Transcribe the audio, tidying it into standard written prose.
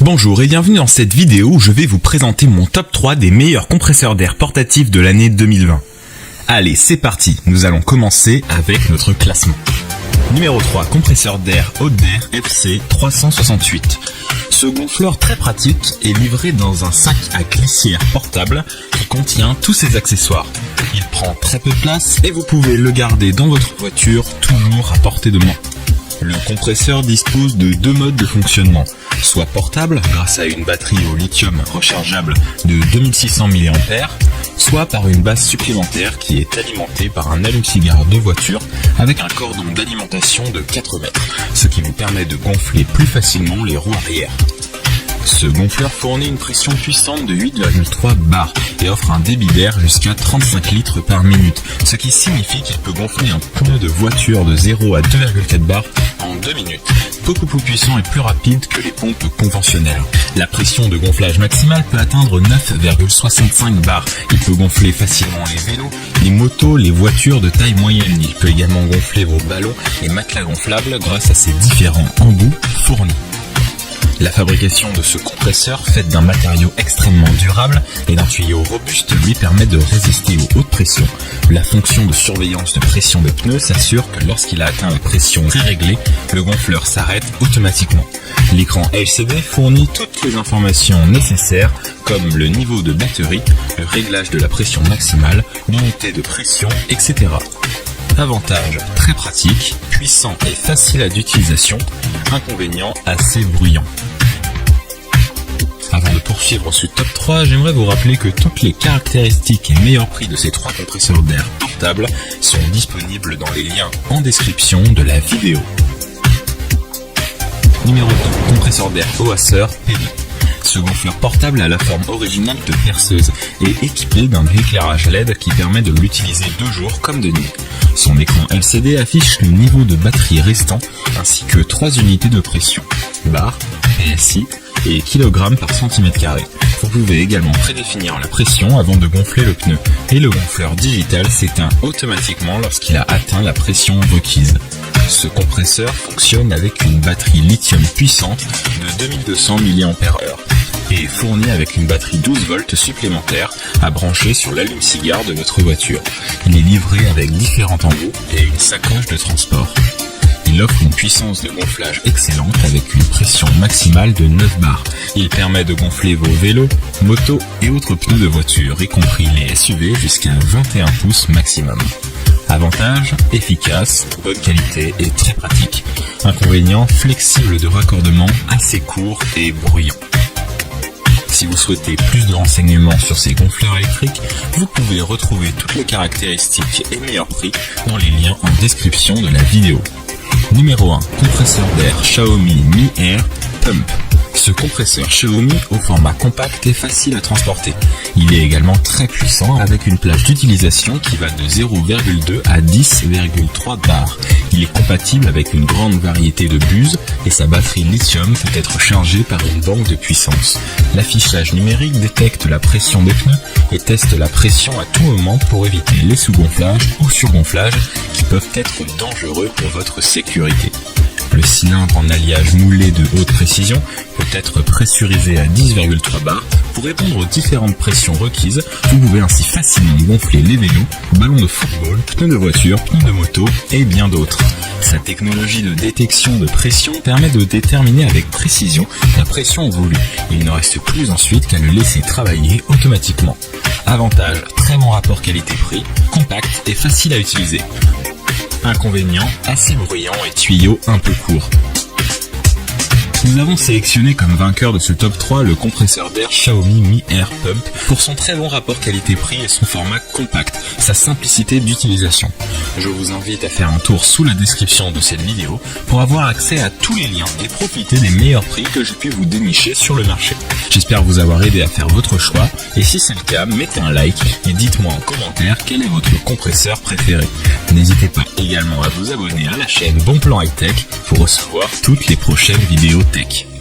Bonjour et bienvenue dans cette vidéo où je vais vous présenter mon top 3 des meilleurs compresseurs d'air portatifs de l'année 2020. Allez, c'est parti, nous allons commencer avec notre classement. Numéro 3, compresseur d'air Odder FC 368. Ce gonfleur très pratique est livré dans un sac à glissière portable qui contient tous ses accessoires. Il prend très peu de place et vous pouvez le garder dans votre voiture toujours à portée de main. Le compresseur dispose de deux modes de fonctionnement, soit portable grâce à une batterie au lithium rechargeable de 2600 mAh, soit par une base supplémentaire qui est alimentée par un allume-cigare de voiture avec un cordon d'alimentation de 4 mètres, ce qui vous permet de gonfler plus facilement les roues arrière. Ce gonfleur fournit une pression puissante de 8,3 bars et offre un débit d'air jusqu'à 35 litres par minute, ce qui signifie qu'il peut gonfler un pneu de voiture de 0 à 2,4 bars en 2 minutes, beaucoup plus puissant et plus rapide que les pompes conventionnelles. La pression de gonflage maximale peut atteindre 9,65 bars. Il peut gonfler facilement les vélos, les motos, les voitures de taille moyenne. Il peut également gonfler vos ballons et matelas gonflables grâce à ses différents embouts fournis. La fabrication de ce compresseur, faite d'un matériau extrêmement durable et d'un tuyau robuste, lui permet de résister aux hautes pressions. La fonction de surveillance de pression de pneus s'assure que lorsqu'il a atteint la pression réglée, le gonfleur s'arrête automatiquement. L'écran LCD fournit toutes les informations nécessaires comme le niveau de batterie, le réglage de la pression maximale, l'unité de pression, etc. Avantage très pratique, puissant et facile d'utilisation. Inconvénient assez bruyant. Avant de poursuivre ce top 3, j'aimerais vous rappeler que toutes les caractéristiques et meilleurs prix de ces trois compresseurs d'air portables sont disponibles dans les liens en description de la vidéo. Numéro 2, compresseur d'air Oaser P2. Ce gonfleur portable a la forme originale de perceuse et équipé d'un éclairage LED qui permet de l'utiliser de jour comme de nuit. Son écran LCD affiche le niveau de batterie restant ainsi que 3 unités de pression, bar, PSI et kg par cm². Vous pouvez également prédéfinir la pression avant de gonfler le pneu et le gonfleur digital s'éteint automatiquement lorsqu'il a atteint la pression requise. Ce compresseur fonctionne avec une batterie lithium puissante de 2200 mAh et est fourni avec une batterie 12 volts supplémentaire à brancher sur l'allume-cigare de votre voiture. Il est livré avec différents embouts et une sacoche de transport. Il offre une puissance de gonflage excellente avec une pression maximale de 9 bars. Il permet de gonfler vos vélos, motos et autres pneus de voiture, y compris les SUV jusqu'à 21 pouces maximum. Avantage, efficace, bonne qualité et très pratique. Inconvénient, flexible de raccordement, assez court et bruyant. Si vous souhaitez plus de renseignements sur ces gonfleurs électriques, vous pouvez retrouver toutes les caractéristiques et meilleurs prix dans les liens en description de la vidéo. Numéro 1, compresseur d'air Xiaomi Mi Air Pump. Ce compresseur Xiaomi au format compact est facile à transporter. Il est également très puissant avec une plage d'utilisation qui va de 0,2 à 10,3 bars. Il est compatible avec une grande variété de buses et sa batterie lithium peut être chargée par une banque de puissance. L'affichage numérique détecte la pression des pneus et teste la pression à tout moment pour éviter les sous-gonflages ou surgonflages qui peuvent être dangereux pour votre sécurité. Le cylindre en alliage moulé de haute précision peut être pressurisé à 10,3 bars pour répondre aux différentes pressions requises. Vous pouvez ainsi facilement gonfler les vélos, ballons de football, pneus de voiture, pneus de moto et bien d'autres. Sa technologie de détection de pression permet de déterminer avec précision la pression voulue. Il ne reste plus ensuite qu'à le laisser travailler automatiquement. Avantage, très bon rapport qualité-prix, compact et facile à utiliser. Inconvénient, assez bruyant et tuyau un peu court. Nous avons sélectionné comme vainqueur de ce top 3 le compresseur d'air Xiaomi Mi Air Pump pour son très bon rapport qualité-prix et son format compact, sa simplicité d'utilisation. Je vous invite à faire un tour sous la description de cette vidéo pour avoir accès à tous les liens et profiter des meilleurs prix que j'ai pu vous dénicher sur le marché. J'espère vous avoir aidé à faire votre choix et si c'est le cas, mettez un like et dites-moi en commentaire quel est votre compresseur préféré. N'hésitez pas également à vous abonner à la chaîne Bon Plan High Tech pour recevoir toutes les prochaines vidéos tech.